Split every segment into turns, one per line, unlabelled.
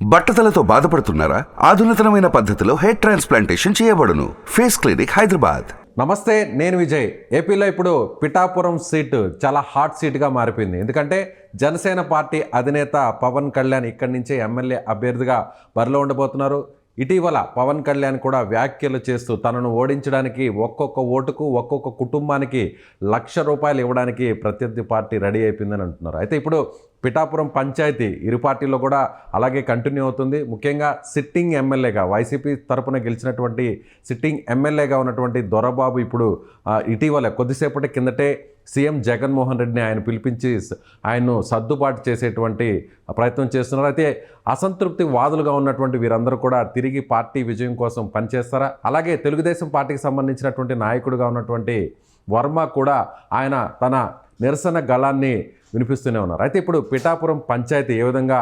బట్టతలతో బాధపడుతున్నారా? ఆధునితనమైన పద్ధతిలో hair transplantation చేయబడును. Face clinic, Hyderabad.
నమస్తే, నేను విజయ్. ఏపీలో ఇప్పుడు పిఠాపురం సీటు చాలా హాట్ సీట్గా మారిపోయింది. ఎందుకంటే జనసేన పార్టీ అధినేత పవన్ కళ్యాణ్ ఇక్కడి నుంచే ఎమ్మెల్యే అభ్యర్థిగా బరిలో ఉండబోతున్నారు. ఇటీవల పవన్ కళ్యాణ్ కూడా వ్యాఖ్యలు చేస్తూ తనను ఓడించడానికి ఒక్కొక్క ఓటుకు ఒక్కొక్క కుటుంబానికి ₹1,00,000 ఇవ్వడానికి ప్రత్యర్థి పార్టీ రెడీ అయిపోయిందని అంటున్నారు. అయితే ఇప్పుడు పిఠాపురం పంచాయతీ ఇరు పార్టీల్లో కూడా అలాగే కంటిన్యూ అవుతుంది. ముఖ్యంగా సిట్టింగ్ ఎమ్మెల్యేగా వైసీపీ తరపున గెలిచినటువంటి సిట్టింగ్ ఎమ్మెల్యేగా ఉన్నటువంటి దొరబాబు ఇప్పుడు ఇటీవల కొద్దిసేపటి కిందటే సీఎం జగన్మోహన్ రెడ్డిని ఆయన పిలిపించి ఆయన్ను సర్దుబాటు చేసేటువంటి ప్రయత్నం చేస్తున్నారు. అయితే అసంతృప్తి వాదులుగా ఉన్నటువంటి వీరందరూ కూడా తిరిగి పార్టీ విజయం కోసం పనిచేస్తారా? అలాగే తెలుగుదేశం పార్టీకి సంబంధించినటువంటి నాయకుడిగా ఉన్నటువంటి వర్మ కూడా ఆయన తన నిరసన గళాన్ని వినిపిస్తూనే ఉన్నారు. అయితే ఇప్పుడు పిఠాపురం పంచాయతీ ఏ విధంగా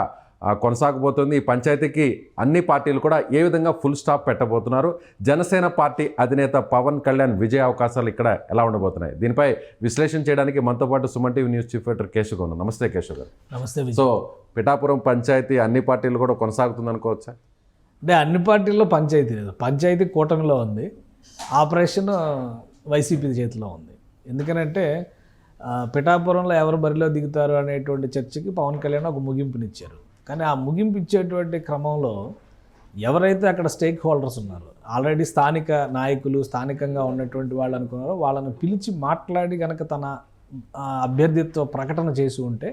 కొనసాగబోతుంది, ఈ పంచాయతీకి అన్ని పార్టీలు కూడా ఏ విధంగా ఫుల్ స్టాప్ పెట్టబోతున్నారు, జనసేన పార్టీ అధినేత పవన్ కళ్యాణ్ విజయ అవకాశాలు ఇక్కడ ఎలా ఉండబోతున్నాయి, దీనిపై విశ్లేషణ చేయడానికి మనతో పాటు Suman TV news chief editor Keshav ఉన్నారు. నమస్తే కేశవ్ గారు.
నమస్తే.
సో పిఠాపురం పంచాయతీ అన్ని పార్టీలు కూడా కొనసాగుతుంది అనుకోవచ్చా?
అంటే అన్ని పార్టీల్లో పంచాయతీ లేదు, పంచాయతీ కూటమిలో ఉంది, ఆపరేషన్ వైసీపీ చేతిలో ఉంది. ఎందుకనంటే పిఠాపురంలో ఎవరు బరిలో దిగుతారు అనేటువంటి చర్చకి పవన్ కళ్యాణ్ ఒక ముగింపునిచ్చారు. కానీ ఆ ముగింపు ఇచ్చేటువంటి క్రమంలో ఎవరైతే అక్కడ స్టేక్ హోల్డర్స్ ఉన్నారో, ఆల్రెడీ స్థానిక నాయకులు, స్థానికంగా ఉన్నటువంటి వాళ్ళు అనుకున్నారో వాళ్ళని పిలిచి మాట్లాడి కనుక తన అభ్యర్థిత్వ ప్రకటన చేసి ఉంటే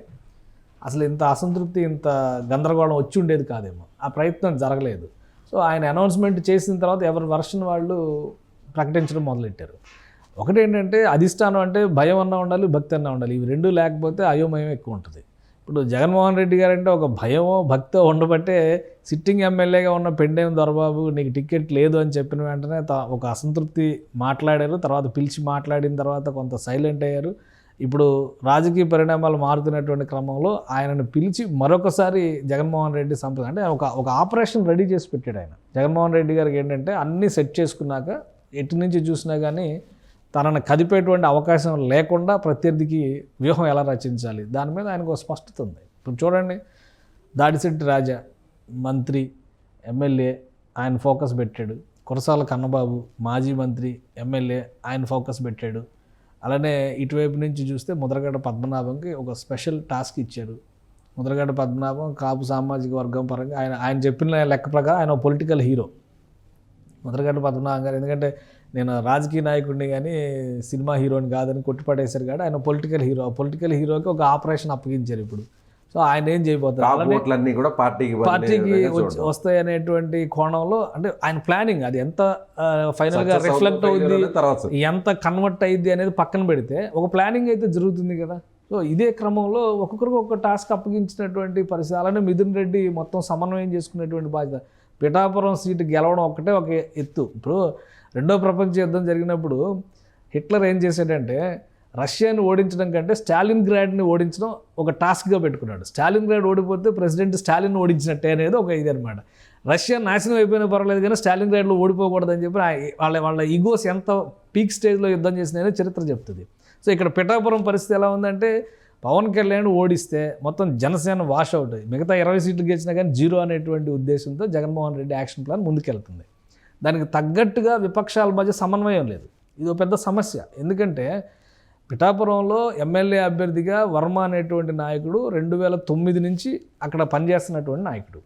అసలు ఇంత అసంతృప్తి, ఇంత గందరగోళం వచ్చి ఉండేది కాదేమో. ఆ ప్రయత్నం జరగలేదు. సో ఆయన అనౌన్స్మెంట్ చేసిన తర్వాత ఎవరి వర్షన్ వాళ్ళు ప్రకటించడం మొదలెట్టారు. ఒకటేంటంటే అధిష్టానం అంటే భయం అన్నా ఉండాలి, భక్తి అన్నా ఉండాలి. ఇవి రెండు లేకపోతే అయోమయం ఎక్కువ ఉంటుంది. ఇప్పుడు జగన్మోహన్ రెడ్డి గారు అంటే ఒక భయమో భక్తో ఉండబట్టే సిట్టింగ్ ఎమ్మెల్యేగా ఉన్న పెండేం దొరబాబు నీకు టికెట్ లేదు అని చెప్పిన వెంటనే ఒక అసంతృప్తి మాట్లాడారు. తర్వాత పిలిచి మాట్లాడిన తర్వాత కొంత సైలెంట్ అయ్యారు. ఇప్పుడు రాజకీయ పరిణామాలు మారుతున్నటువంటి క్రమంలో ఆయనను పిలిచి మరొకసారి జగన్మోహన్ రెడ్డి అంటే ఒక ఆపరేషన్ రెడీ చేసి పెట్టాడు ఆయన. జగన్మోహన్ రెడ్డి గారికి ఏంటంటే అన్నీ సెట్ చేసుకున్నాక ఎటు నుంచి చూసినా కానీ తనను కదిపేటువంటి అవకాశం లేకుండా ప్రత్యర్థికి వ్యూహం ఎలా రచించాలి దాని మీద ఆయనకు ఒక స్పష్టత ఉంది. ఇప్పుడు చూడండి, దాడిశెట్టి రాజా మంత్రి, ఎమ్మెల్యే, ఆయన ఫోకస్ పెట్టాడు. కురసాల కన్నబాబు మాజీ మంత్రి, ఎమ్మెల్యే, ఆయన ఫోకస్ పెట్టాడు. అలానే ఇటువైపు నుంచి చూస్తే ముద్రగడ్డ పద్మనాభంకి ఒక స్పెషల్ టాస్క్ ఇచ్చారు. ముద్రగడ్డ పద్మనాభం కాపు సామాజిక వర్గం పరంగా ఆయన చెప్పిన లెక్క ప్రకారం ఆయన పొలిటికల్ హీరో ముద్రగడ్డ పద్మనాభం గారు. ఎందుకంటే నేను రాజకీయ నాయకుడిని కానీ సినిమా హీరోని కాదని కొట్టిపడేశారు కాబట్టి ఆయన పొలిటికల్ హీరో. ఆ పొలిటికల్ హీరోకి ఒక ఆపరేషన్ అప్పగించారు ఇప్పుడు. సో ఆయన ఏం చేయబోతారు, పార్టీకి వస్తాయి అనేటువంటి కోణంలో అంటే ఆయన ప్లానింగ్ అది ఎంత ఫైనల్గా రిఫ్లెక్ట్ అవుద్ది, ఎంత కన్వర్ట్ అయ్యిద్ది అనేది పక్కన పెడితే ఒక ప్లానింగ్ అయితే జరుగుతుంది కదా. సో ఇదే క్రమంలో ఒక్కొక్కరికి ఒక టాస్క్ అప్పగించినటువంటి పరిస్థితి. అలానే మిథున్ రెడ్డి మొత్తం సమన్వయం చేసుకునేటువంటి బాధ్యత. పిఠాపురం సీటు గెలవడం ఒక్కటే ఒక ఎత్తు. ఇప్పుడు రెండో ప్రపంచ యుద్ధం జరిగినప్పుడు హిట్లర్ ఏం చేశాడంటే రష్యాని ఓడించడం కంటే స్టాలిన్ గ్రాడ్ని ఓడించడం ఒక టాస్క్గా పెట్టుకున్నాడు. స్టాలిన్ గ్రాడ్ ఓడిపోతే ప్రెసిడెంట్ స్టాలిన్ ఓడించినట్టే అనేది ఒక ఇది అనమాట. రష్యా నాశనం అయిపోయినా పర్వాలేదు కానీ స్టాలిన్ గ్రాడ్లో ఓడిపోకూడదని చెప్పి వాళ్ళ ఈగోస్ ఎంత పీక్ స్టేజ్లో యుద్ధం చేసినాయో చరిత్ర చెప్తుంది. సో ఇక్కడ పిఠాపురం పరిస్థితి ఎలా ఉందంటే పవన్ కళ్యాణ్ ఓడిస్తే మొత్తం జనసేన వాష్ అవుట్, మిగతా 20 సీట్లు గెలిచినా కానీ జీరో అనేటువంటి ఉద్దేశంతో జగన్మోహన్ రెడ్డి యాక్షన్ ప్లాన్ ముందుకెళ్తుంది. దానికి తగ్గట్టుగా విపక్షాల మధ్య సమన్వయం లేదు. ఇది ఒక పెద్ద సమస్య. ఎందుకంటే పిఠాపురంలో ఎమ్మెల్యే అభ్యర్థిగా వర్మ అనేటువంటి నాయకుడు 2009 నుంచి అక్కడ పనిచేస్తున్నటువంటి నాయకుడు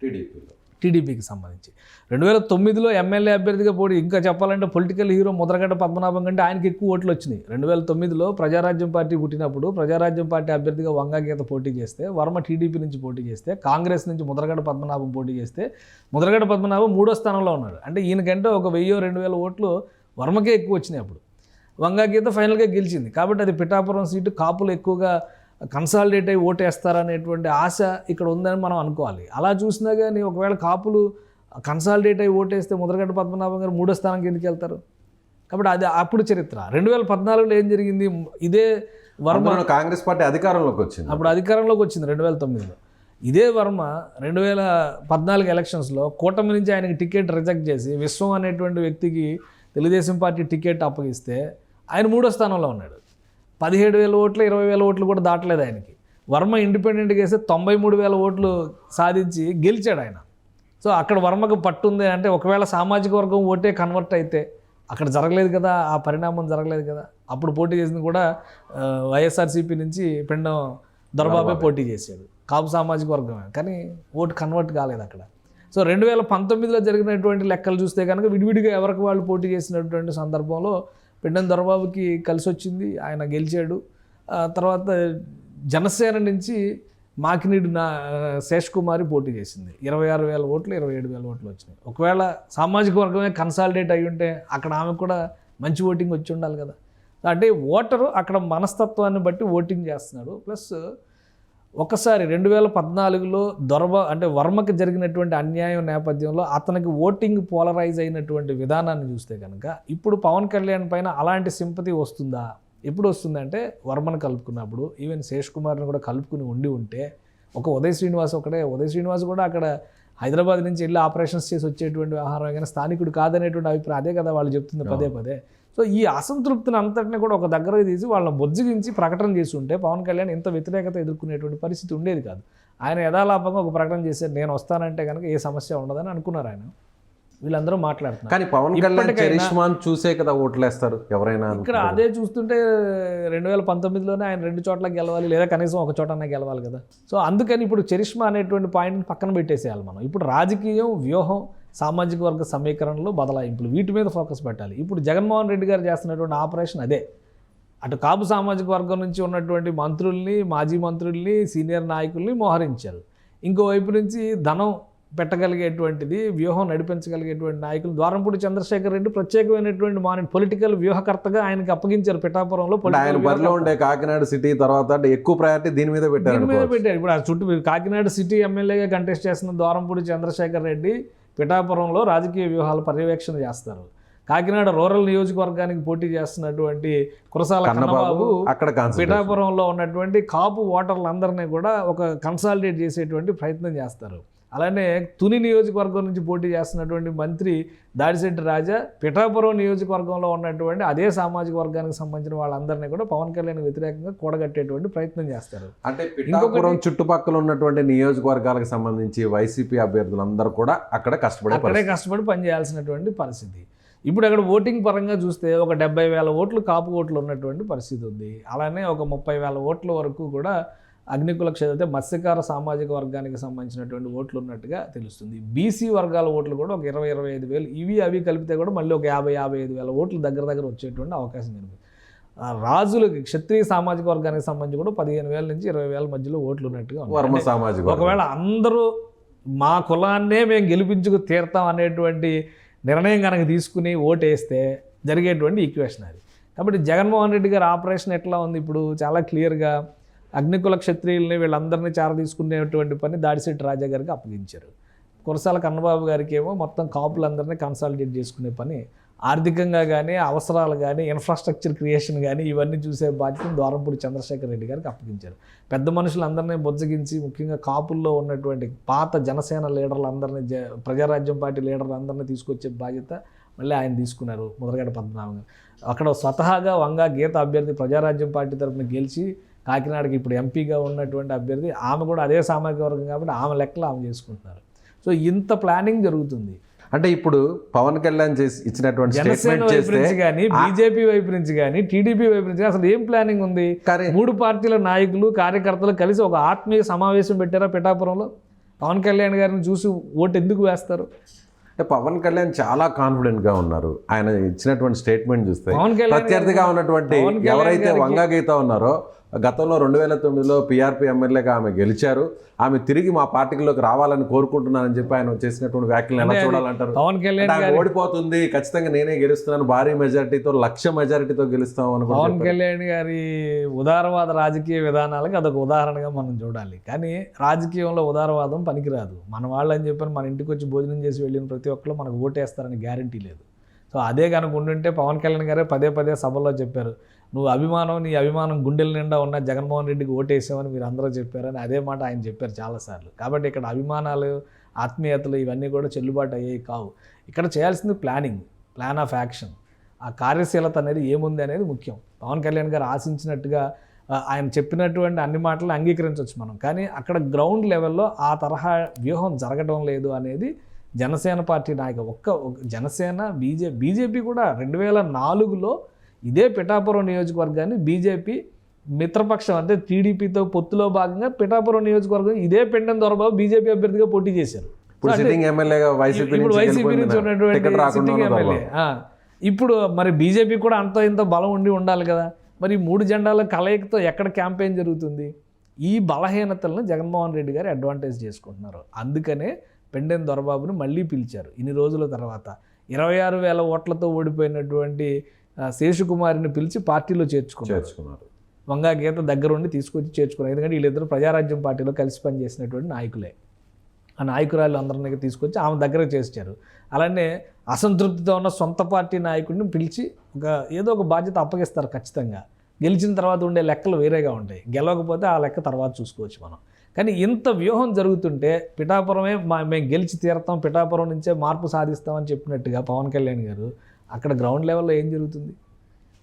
టీడీపీకి సంబంధించి. 2009లో ఎమ్మెల్యే అభ్యర్థిగా పోటీ, ఇంకా చెప్పాలంటే పొలిటికల్ హీరో ముద్రగడ్డ పద్మనాభం కంటే ఆయనకి ఎక్కువ ఓట్లు వచ్చినాయి. 2009లో ప్రజారాజ్యం పార్టీ పుట్టినప్పుడు ప్రజారాజ్యం పార్టీ అభ్యర్థిగా వంగాగీత పోటీ చేస్తే, వర్మ టీడీపీ నుంచి పోటీ చేస్తే, కాంగ్రెస్ నుంచి ముద్రగడ్డ పద్మనాభం పోటీ చేస్తే ముద్రగడ్డ పద్మనాభం 3వ స్థానంలో ఉన్నాడు. అంటే ఈయనకంటే ఒక 1000-2000 ఓట్లు వర్మకే ఎక్కువ వచ్చినాయి. అప్పుడు వంగాగీత ఫైనల్గా గెలిచింది. కాబట్టి అది పిఠాపురం సీటు కాపులు ఎక్కువగా కన్సాలిడేట్ అయ్యి ఓటేస్తారనేటువంటి ఆశ ఇక్కడ ఉందని మనం అనుకోవాలి. అలా చూసినా కానీ ఒకవేళ కాపులు కన్సాలిడేట్ అయ్యి ఓటేస్తే ముద్రగడ్డ పద్మనాభం గారు 3వ స్థానానికి ఎందుకు వెళ్తారు? కాబట్టి అది అప్పుడు చరిత్ర. 2014లో ఏం జరిగింది, ఇదే వర్మ
కాంగ్రెస్ పార్టీ అధికారంలోకి వచ్చింది.
అప్పుడు అధికారంలోకి వచ్చింది 2009లో. ఇదే వర్మ 2014 ఎలక్షన్స్లో కూటమి నుంచి ఆయనకి టికెట్ రిజెక్ట్ చేసి విశ్వం అనేటువంటి వ్యక్తికి తెలుగుదేశం పార్టీ టికెట్ అప్పగిస్తే ఆయన 3వ స్థానంలో ఉన్నాడు. 17,000 ఓట్లు 20,000 ఓట్లు కూడా దాటలేదు ఆయనకి. వర్మ ఇండిపెండెంట్గా వేస్తే 93,000 ఓట్లు సాధించి గెలిచాడు ఆయన. సో అక్కడ వర్మకు పట్టుంది అంటే ఒకవేళ సామాజిక వర్గం ఓటే కన్వర్ట్ అయితే అక్కడ జరగలేదు కదా, ఆ పరిణామం జరగలేదు కదా. అప్పుడు పోటీ చేసింది కూడా వైఎస్ఆర్సీపీ నుంచి పిండం దొరబాబే పోటీ చేశాడు, కాపు సామాజిక వర్గమే, కానీ ఓటు కన్వర్ట్ కాలేదు అక్కడ. సో 2019లో జరిగినటువంటి లెక్కలు చూస్తే కనుక విడివిడిగా ఎవరికి వాళ్ళు పోటీ చేసినటువంటి సందర్భంలో పిండం దొరబాబుకి కలిసి వచ్చింది, ఆయన గెలిచాడు. తర్వాత జనసేన నుంచి మాకినీడు శేష్ కుమారి పోటీ చేసింది, 26,000 ఓట్లు 27,000 ఓట్లు వచ్చినాయి. ఒకవేళ సామాజిక వర్గమే కన్సాలిడేట్ అయ్యి ఉంటే అక్కడ ఆమె కూడా మంచి ఓటింగ్ వచ్చి ఉండాలి కదా. అంటే ఓటరు అక్కడ మనస్తత్వాన్ని బట్టి ఓటింగ్ చేస్తున్నాడు. ప్లస్ ఒకసారి 2014లో అంటే వర్మకి జరిగినటువంటి అన్యాయం నేపథ్యంలో అతనికి ఓటింగ్ పోలరైజ్ అయినటువంటి విధానాన్ని చూస్తే కనుక ఇప్పుడు పవన్ కళ్యాణ్ పైన అలాంటి సింపతి వస్తుందా? ఎప్పుడు వస్తుందంటే వర్మను కలుపుకున్నప్పుడు, ఈవెన్ శేష్ కుమార్ని కూడా కలుపుకుని ఉంటే ఒక ఉదయ్ శ్రీనివాస్ కూడా అక్కడ హైదరాబాద్ నుంచి వెళ్ళి ఆపరేషన్స్ చేసి వచ్చేటువంటి ఆహారం కానీ స్థానికుడు కాదనేటువంటి అభిప్రాయం అదే కదా వాళ్ళు చెప్తుంది పదే. సో ఈ అసంతృప్తిని అంతటిని కూడా ఒక దగ్గరకు తీసి వాళ్ళని బొజ్జగించి ప్రకటన చేసి ఉంటే పవన్ కళ్యాణ్ ఇంత వ్యతిరేకత ఎదుర్కొనేటువంటి పరిస్థితి ఉండేది కాదు. ఆయన యథాలాపంగా ఒక ప్రకటన చేశారు, నేను వస్తానంటే కనుక ఏ సమస్య ఉండదని అనుకున్నారు ఆయన. వీళ్ళందరూ మాట్లాడుతున్నారు.
కానీ పవన్ కళ్యాణ్ చరిష్మాన్ చూసే కదా ఓట్లేస్తారు ఎవరైనా.
ఇక్కడ అదే చూస్తుంటే 2019లోనే ఆయన 2 చోట్ల గెలవాలి, లేదా కనీసం ఒక చోటనే గెలవాలి కదా. సో అందుకని ఇప్పుడు చరిష్మా అనేటువంటి పాయింట్ని పక్కన పెట్టేసేయాలి మనం. ఇప్పుడు రాజకీయం, వ్యూహం, సామాజిక వర్గ సమీకరణలో బదలాయింపులు, వీటి మీద ఫోకస్ పెట్టాలి. ఇప్పుడు జగన్మోహన్ రెడ్డి గారు చేస్తున్నటువంటి ఆపరేషన్ అదే. అటు కాపు సామాజిక వర్గం నుంచి ఉన్నటువంటి మంత్రుల్ని, మాజీ మంత్రుల్ని, సీనియర్ నాయకుల్ని మోహరించారు. ఇంకోవైపు నుంచి ధనం పెట్టగలిగేటువంటిది, వ్యూహం నడిపించగలిగేటువంటి నాయకులు ద్వారంపూడి చంద్రశేఖర్ రెడ్డి ప్రత్యేకమైనటువంటి పొలిటికల్ వ్యూహకర్తగా ఆయనకి అప్పగించారు పిఠాపురంలో.
ఆయన బరిలో ఉండే కాకినాడ సిటీ తర్వాత ఎక్కువ ప్రయారిటీ దీని మీద పెట్టారు.
ఇప్పుడు ఆ చుట్టూ కాకినాడ సిటీ ఎమ్మెల్యేగా కంటెస్ట్ చేస్తున్న ద్వారంపూడి చంద్రశేఖర్ రెడ్డి పిఠాపురంలో రాజకీయ వ్యూహాల పర్యవేక్షణ చేస్తారు. కాకినాడ రూరల్ నియోజకవర్గానికి పోటీ చేస్తున్నటువంటి కురసాల కన్నబాబు
అక్కడ
పిఠాపురంలో ఉన్నటువంటి కాపు ఓటర్లందరినీ కూడా ఒక కన్సాలిడేట్ చేసేటువంటి ప్రయత్నం చేస్తారు. అలానే తుని నియోజకవర్గం నుంచి పోటీ చేస్తున్నటువంటి మంత్రి దాడిశెట్టి రాజా పిఠాపురం నియోజకవర్గంలో ఉన్నటువంటి అదే సామాజిక వర్గానికి సంబంధించిన వాళ్ళందరినీ కూడా పవన్ కళ్యాణ్ వ్యతిరేకంగా కూడగట్టేటువంటి ప్రయత్నం చేస్తారు.
అంటే పిఠాపురం చుట్టుపక్కల ఉన్నటువంటి నియోజకవర్గాలకు సంబంధించి వైసీపీ అభ్యర్థులందరూ కూడా అక్కడే
కష్టపడి పనిచేయాల్సినటువంటి పరిస్థితి. ఇప్పుడు అక్కడ ఓటింగ్ పరంగా చూస్తే ఒక 70,000 ఓట్లు కాపు ఓట్లు ఉన్నటువంటి పరిస్థితి ఉంది. అలానే ఒక 30,000 ఓట్ల వరకు కూడా అగ్నికుల క్షేత్ర మత్స్యకార సామాజిక వర్గానికి సంబంధించినటువంటి ఓట్లు ఉన్నట్టుగా తెలుస్తుంది. బీసీ వర్గాల ఓట్లు కూడా ఒక 20,000-25,000, ఇవి అవి కలిపితే కూడా మళ్ళీ ఒక 50,000-55,000 ఓట్లు దగ్గర వచ్చేటువంటి అవకాశం కనిపిస్తుంది. రాజులకి క్షత్రియ సామాజిక వర్గానికి సంబంధించి కూడా 15,000 నుంచి 20,000 మధ్యలో ఓట్లు ఉన్నట్టుగా ఉంది. ఒకవేళ అందరూ మా కులాన్నే మేము గెలిపించుకు తీరుతాం అనేటువంటి నిర్ణయం కనుక తీసుకుని ఓటేస్తే జరిగేటువంటి ఈక్వేషన్ అది. కాబట్టి జగన్మోహన్ రెడ్డి గారి ఆపరేషన్ ఎట్లా ఉంది ఇప్పుడు చాలా క్లియర్గా అగ్నికుల క్షత్రియుల్ని వీళ్ళందరినీ తీసుకునేటువంటి పని దాడిశెట్టి రాజా గారికి అప్పగించారు. కురసాల కన్నబాబు గారికి ఏమో మొత్తం కాపులందరినీ కన్సాలిడేట్ చేసుకునే పని, ఆర్థికంగా కానీ అవసరాలు కానీ ఇన్ఫ్రాస్ట్రక్చర్ క్రియేషన్ కానీ ఇవన్నీ చూసే బాధ్యతను ద్వారంపూడి చంద్రశేఖర్ రెడ్డి గారికి అప్పగించారు. పెద్ద మనుషులందరినీ బొజ్జగించి ముఖ్యంగా కాపుల్లో ఉన్నటువంటి పాత జనసేన లీడర్లందరినీ, ప్రజారాజ్యం పార్టీ లీడర్లందరినీ తీసుకొచ్చే బాధ్యత మళ్ళీ ఆయన తీసుకున్నారు. ముద్రగడ పద్మనాభం అక్కడ స్వతహాగా వంగా గీత అభ్యర్థి ప్రజారాజ్యం పార్టీ తరఫున గెలిచి కాకినాడకి ఇప్పుడు ఎంపీగా ఉన్నటువంటి అభ్యర్థి, ఆమె కూడా అదే సామాజిక వర్గం కాబట్టి ఆమె లెక్కలు ఆమె చేసుకుంటున్నారు. సో ఇంత ప్లానింగ్ జరుగుతుంది.
అంటే ఇప్పుడు పవన్ కళ్యాణ్ ఇచ్చినటువంటి
జనసేన వైపు నుంచి కానీ, బీజేపీ వైపు నుంచి కానీ, టీడీపీ వైపు నుంచి అసలు ఏం ప్లానింగ్ ఉంది? 3 పార్టీల నాయకులు, కార్యకర్తలు కలిసి ఒక ఆత్మీయ సమావేశం పెట్టారా పిఠాపురంలో? పవన్ కళ్యాణ్ గారిని చూసి ఓటు ఎందుకు వేస్తారు?
అంటే పవన్ కళ్యాణ్ చాలా కాన్ఫిడెంట్గా ఉన్నారు. ఆయన ఇచ్చినటువంటి స్టేట్మెంట్ చూస్తే ప్రత్యర్థిగా ఉన్నటువంటి ఎవరైతే వంగా గీత ఉన్నారో, గతంలో 2009లో పీఆర్పీ ఎమ్మెల్యేగా ఆమె గెలిచారు, ఆమె తిరిగి మా పార్టీలోకి రావాలని కోరుకుంటున్నానని చెప్పి ఆయన చేసినటువంటి వ్యాఖ్యలు ఎలా చూడాలంటారు?
పవన్ కళ్యాణ్
ఓడిపోతుంది, ఖచ్చితంగా నేనే గెలుస్తున్నాను, భారీ మెజారిటీతో 1,00,000 మెజారిటీతో గెలుస్తాం అని
పవన్ కళ్యాణ్ గారి ఉదారవాద రాజకీయ విధానాలకు అదొక ఉదాహరణగా మనం చూడాలి. కానీ రాజకీయంలో ఉదారవాదం పనికిరాదు. మన వాళ్ళని చెప్పని మన ఇంటికి వచ్చి భోజనం చేసి వెళ్ళిన ప్రతి ఒక్కరు మనకు ఓటేస్తారని గ్యారంటీ లేదు. సో అదే కనుక ఉండుంటే పవన్ కళ్యాణ్ గారే పదే సభల్లో చెప్పారు, నీ అభిమానం గుండెల నిండా ఉన్న జగన్మోహన్ రెడ్డికి ఓటేసామని మీరు అందరూ చెప్పారని అదే మాట ఆయన చెప్పారు చాలాసార్లు. కాబట్టి ఇక్కడ అభిమానాలు, ఆత్మీయతలు ఇవన్నీ కూడా చెల్లుబాటు అయ్యేవి కావు. ఇక్కడ చేయాల్సింది ప్లాన్ ఆఫ్ యాక్షన్. ఆ కార్యశీలత అనేది ఏముంది అనేది ముఖ్యం. పవన్ కళ్యాణ్ గారు ఆశించినట్టుగా ఆయన చెప్పినటువంటి అన్ని మాటలు అంగీకరించవచ్చు మనం, కానీ అక్కడ గ్రౌండ్ లెవెల్లో ఆ తరహా వ్యూహం జరగడం లేదు అనేది జనసేన పార్టీ ఒక్క జనసేన బీజేపీ కూడా 2004లో ఇదే పిఠాపురం నియోజకవర్గాన్ని బీజేపీ మిత్రపక్షం అంటే టీడీపీతో పొత్తులో భాగంగా పిఠాపురం నియోజకవర్గం ఇదే పెండెం దొరబాబు బీజేపీ అభ్యర్థిగా పోటీ చేశారు.
ఇప్పుడు సిట్టింగ్ ఎమ్మెల్యేగా
ఇప్పుడు వైసీపీ నుంచి ఉన్నటువంటి సిట్టింగ్ ఎమ్మెల్యే. ఇప్పుడు మరి బీజేపీ కూడా అంత ఇంత బలం ఉండాలి కదా, మరి 3 జెండాల కలయికతో ఎక్కడ క్యాంపెయిన్ జరుగుతుంది? ఈ బలహీనతలను జగన్మోహన్ రెడ్డి గారు అడ్వాంటేజ్ చేసుకుంటున్నారు. అందుకనే పెండెం దొరబాబుని మళ్ళీ పిలిచారు ఇన్ని రోజుల తర్వాత. 26,000 ఓట్లతో ఓడిపోయినటువంటి శేషుకుమారిని పిలిచి పార్టీలో చేర్చుకున్నారు. వంగా గీత దగ్గరుండి తీసుకొచ్చి చేర్చుకున్నారు. ఎందుకంటే వీళ్ళిద్దరు ప్రజారాజ్యం పార్టీలో కలిసి పనిచేసినటువంటి నాయకులే. ఆ నాయకురాలు అందరినీ తీసుకొచ్చి ఆమె దగ్గర చేర్చారు. అలానే అసంతృప్తితో ఉన్న సొంత పార్టీ నాయకుడిని పిలిచి ఏదో ఒక బాధ్యత అప్పగిస్తారు ఖచ్చితంగా. గెలిచిన తర్వాత ఉండే లెక్కలు వేరేగా ఉంటాయి, గెలవకపోతే ఆ లెక్క తర్వాత చూసుకోవచ్చు మనం. కానీ ఇంత వ్యూహం జరుగుతుంటే పిఠాపురమే మేము గెలిచి తీరతాం, పిఠాపురం నుంచే మార్పు సాధిస్తామని చెప్పినట్టుగా పవన్ కళ్యాణ్ గారు అక్కడ గ్రౌండ్ లెవెల్లో ఏం జరుగుతుంది?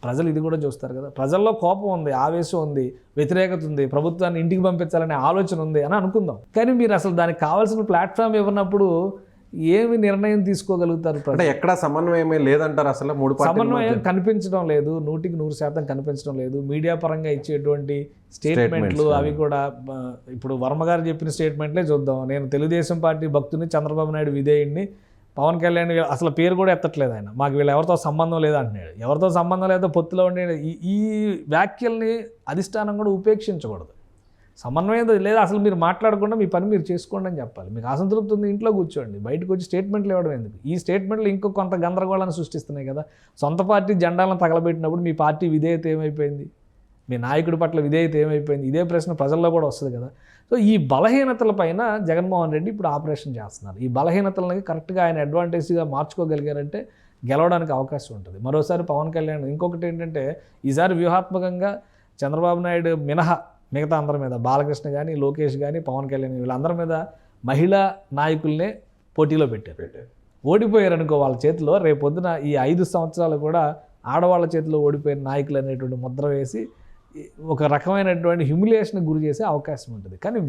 ప్రజలు ఇది కూడా చూస్తారు కదా. ప్రజల్లో కోపం ఉంది, ఆవేశం ఉంది, వ్యతిరేకత ఉంది, ప్రభుత్వాన్ని ఇంటికి పంపించాలనే ఆలోచన ఉంది అని అనుకుందాం. కానీ మీరు అసలు దానికి కావాల్సిన ప్లాట్ఫామ్ ఇవ్వనప్పుడు ఏమి నిర్ణయం తీసుకోగలుగుతారు?
అంటే ఎక్కడ సమన్వయమే లేదంటారు. అసలు 3 పార్టీల
సమన్వయం కనిపించడం లేదు, 100% కనిపించడం లేదు. మీడియా పరంగా ఇచ్చేటువంటి స్టేట్మెంట్లు అవి కూడా ఇప్పుడు వర్మ గారు చెప్పిన స్టేట్మెంట్లే చూద్దాం. నేను తెలుగుదేశం పార్టీ భక్తుని, చంద్రబాబు నాయుడు విధేయుడిని, పవన్ కళ్యాణ్ అసలు పేరు కూడా ఎత్తట్లేదు ఆయన. మాకు వీళ్ళు ఎవరితో సంబంధం లేదంటున్నాడు. ఎవరితో సంబంధం లేదో పొత్తులో ఉండే ఈ వ్యాఖ్యల్ని అధిష్టానం కూడా ఉపేక్షించకూడదు. సమన్వయం లేదా అసలు మీరు మాట్లాడకుండా మీ పని మీరు చేసుకోండి అని చెప్పాలి. మీకు అసంతృప్తి ఉంది, ఇంట్లో కూర్చోండి, బయటకు వచ్చి స్టేట్మెంట్లు ఇవ్వడం ఎందుకు? ఈ స్టేట్మెంట్లు ఇంకో కొంత గందరగోళాన్ని సృష్టిస్తున్నాయి కదా. సొంత పార్టీ జెండాలను తగలబెట్టినప్పుడు మీ పార్టీ విధేయత ఏమైపోయింది? మీ నాయకుడి పట్ల విధేయత ఏమైపోయింది? ఇదే ప్రశ్న ప్రజల్లో కూడా వస్తుంది కదా. సో ఈ బలహీనతల పైన జగన్మోహన్ రెడ్డి ఇప్పుడు ఆపరేషన్ చేస్తున్నారు. ఈ బలహీనతలని కరెక్ట్గా ఆయన అడ్వాంటేజ్గా మార్చుకోగలిగారంటే గెలవడానికి అవకాశం ఉంటుంది. మరోసారి పవన్ కళ్యాణ్ ఇంకొకటి ఏంటంటే ఈసారి వ్యూహాత్మకంగా చంద్రబాబు నాయుడు మినహా మిగతా అందరి మీద, బాలకృష్ణ కానీ, లోకేష్ కానీ, పవన్ కళ్యాణ్ వీళ్ళందరి మీద మహిళా నాయకుల్నే పోటీలో పెట్టారు. ఓడిపోయారు అనుకో వాళ్ళ చేతిలో, రేపొద్దున ఈ 5 సంవత్సరాలు కూడా ఆడవాళ్ళ చేతిలో ఓడిపోయిన నాయకులు అనేటువంటి ముద్ర వేసి ఒక రకమైనటువంటి హ్యూమిలియేషన్ గురి చేసే అవకాశం ఉంటుంది. కానీ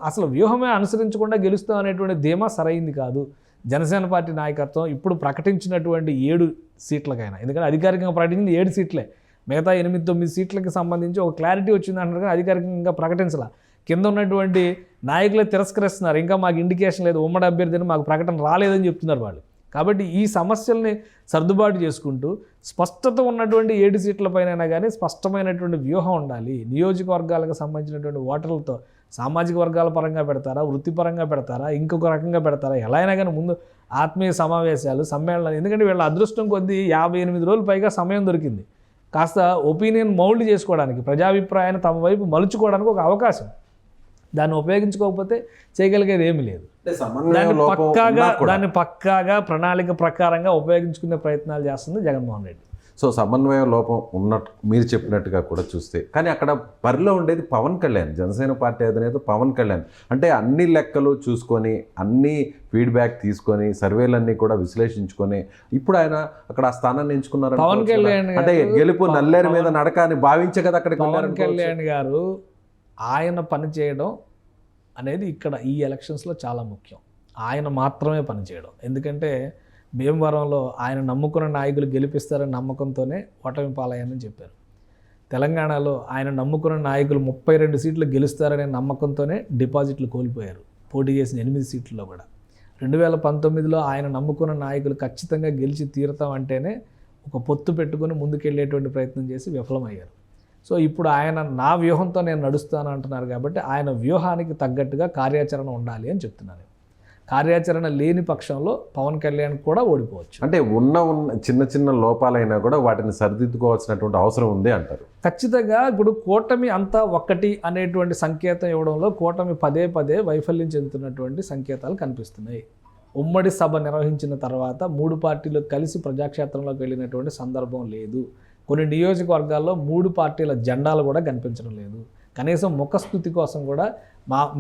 అసలు వ్యూహమే అనుసరించకుండా గెలుస్తాం అనేటువంటి ధీమా సరైంది కాదు. జనసేన పార్టీ నాయకత్వం ఇప్పుడు ప్రకటించినటువంటి 7 సీట్లకైనా, ఎందుకంటే అధికారికంగా ప్రకటించింది 7 సీట్లే, మిగతా 8-9 సీట్లకి సంబంధించి ఒక క్లారిటీ వచ్చింది అంటారు, కానీ అధికారికంగా ప్రకటించాల. కింద ఉన్నటువంటి నాయకులే తిరస్కరిస్తున్నారు, ఇంకా మాకు ఇండికేషన్ లేదు, ఉమ్మడి అభ్యర్థిని మాకు ప్రకటన రాలేదని చెప్తున్నారు వాళ్ళు. కాబట్టి ఈ సమస్యల్ని సర్దుబాటు చేసుకుంటూ స్పష్టత ఉన్నటువంటి 7 సీట్లపైన కానీ స్పష్టమైనటువంటి వ్యూహం ఉండాలి. నియోజకవర్గాలకు సంబంధించినటువంటి ఓటర్లతో సామాజిక వర్గాల పరంగా పెడతారా, వృత్తిపరంగా పెడతారా, ఇంకొక రకంగా పెడతారా, ఎలా అయినా కానీ ముందు ఆత్మీయ సమావేశాలు, సమ్మేళనాలు. ఎందుకంటే వీళ్ళ అదృష్టం కొద్దీ 58 రోజులు పైగా సమయం దొరికింది కాస్త ఒపీనియన్ మౌల్డ్ చేసుకోవడానికి, ప్రజాభిప్రాయాన్ని తమ వైపు మలుచుకోవడానికి ఒక అవకాశం. దాన్ని ఉపయోగించుకోకపోతే చేయగలిగేది ఏమీ లేదు. దాన్ని పక్కాగా ప్రణాళిక ప్రకారంగా ఉపయోగించుకునే ప్రయత్నాలు చేస్తుంది జగన్మోహన్ రెడ్డి.
సో సమన్వయ లోపం ఉన్నట్టు మీరు చెప్పినట్టుగా కూడా చూస్తే, కానీ అక్కడ బరిలో ఉండేది పవన్ కళ్యాణ్, జనసేన పార్టీ అధినేత పవన్ కళ్యాణ్. అంటే అన్ని లెక్కలు చూసుకొని, అన్ని ఫీడ్బ్యాక్ తీసుకొని, సర్వేలన్నీ కూడా విశ్లేషించుకొని ఇప్పుడు ఆయన అక్కడ ఆ స్థానాన్ని ఎంచుకున్నారు.
పవన్ కళ్యాణ్
అంటే గెలుపు నల్లేరు మీద నడక అని భావించే కదా అక్కడికి.
పవన్ కళ్యాణ్ గారు ఆయన పని చేయడం అనేది ఇక్కడ ఈ ఎలక్షన్స్లో చాలా ముఖ్యం. ఆయన మాత్రమే పనిచేయడం. ఎందుకంటే భీమవరంలో ఆయన నమ్ముకున్న నాయకులు గెలిపిస్తారని నమ్మకంతోనే ఓటమి పాలయ్యారని చెప్పారు. తెలంగాణలో ఆయన నమ్ముకున్న నాయకులు 32 సీట్లు గెలుస్తారనే నమ్మకంతోనే డిపాజిట్లు కోల్పోయారు పోటీ చేసిన 8 సీట్లలో కూడా. 2019లో ఆయన నమ్ముకున్న నాయకులు ఖచ్చితంగా గెలిచి తీరుతాం అంటేనే ఒక పొత్తు పెట్టుకొని ముందుకెళ్ళేటువంటి ప్రయత్నం చేసి విఫలమయ్యారు. సో ఇప్పుడు ఆయన నా వ్యూహంతో నేను నడుస్తాను అంటున్నారు కాబట్టి ఆయన వ్యూహానికి తగ్గట్టుగా కార్యాచరణ ఉండాలి అని చెప్తున్నారు. కార్యాచరణ లేని పక్షంలో పవన్ కళ్యాణ్ కూడా ఓడిపోవచ్చు.
అంటే ఉన్న చిన్న చిన్న లోపాలైనా కూడా వాటిని సరిదిద్దుకోవాల్సినటువంటి అవసరం ఉంది అంటారు.
ఖచ్చితంగా ఇప్పుడు కూటమి అంతా ఒక్కటి అనేటువంటి సంకేతం ఇవ్వడంలో కూటమి పదే వైఫల్యం చెందుతున్నటువంటి సంకేతాలు కనిపిస్తున్నాయి. ఉమ్మడి సభ నిర్వహించిన తర్వాత 3 పార్టీలు కలిసి ప్రజాక్షేత్రంలోకి వెళ్ళినటువంటి సందర్భం లేదు. కొన్ని నియోజకవర్గాల్లో 3 పార్టీల జెండాలు కూడా కనిపించడం లేదు. కనీసం ముఖస్థుతి కోసం కూడా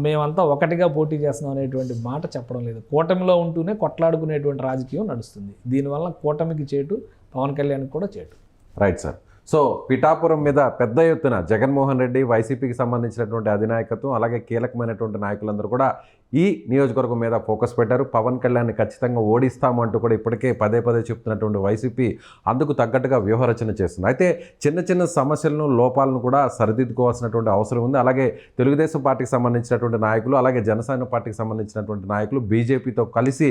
మేమంతా ఒకటిగా పోటీ చేస్తున్నాం అనేటువంటి మాట చెప్పడం లేదు. కూటమిలో ఉంటూనే కొట్లాడుకునేటువంటి రాజకీయం నడుస్తుంది. దీనివల్ల కూటమికి చేటు, పవన్ కళ్యాణ్కి కూడా చేటు.
Right sir. సో పిఠాపురం మీద పెద్ద ఎత్తున జగన్మోహన్ రెడ్డి, వైసీపీకి సంబంధించినటువంటి అధినాయకత్వం, అలాగే కీలకమైనటువంటి నాయకులందరూ కూడా ఈ నియోజకవర్గం మీద ఫోకస్ పెట్టారు. పవన్ కళ్యాణ్ని ఖచ్చితంగా ఓడిస్తామంటూ కూడా ఇప్పటికే పదే పదే చెప్తున్నటువంటి వైసీపీ అందుకు తగ్గట్టుగా వ్యూహరచన చేస్తుంది. అయితే చిన్న చిన్న సమస్యలను, లోపాలను కూడా సరిదిద్దుకోవాల్సినటువంటి అవసరం ఉంది. అలాగే తెలుగుదేశం పార్టీకి సంబంధించినటువంటి నాయకులు, అలాగే జనసేన పార్టీకి సంబంధించినటువంటి నాయకులు బీజేపీతో కలిసి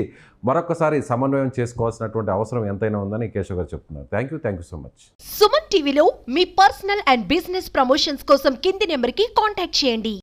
మరొకసారి సమన్వయం చేసుకోవాల్సినటువంటి అవసరం ఎంతైనా ఉందని కేశవ్ గారు చెప్తున్నారు. Thank you so much.
Suman టీవీలో మీ పర్సనల్ అండ్ బిజినెస్ ప్రమోషన్స్ కోసం కింది నెంబర్కి కాంటాక్ట్ చేయండి.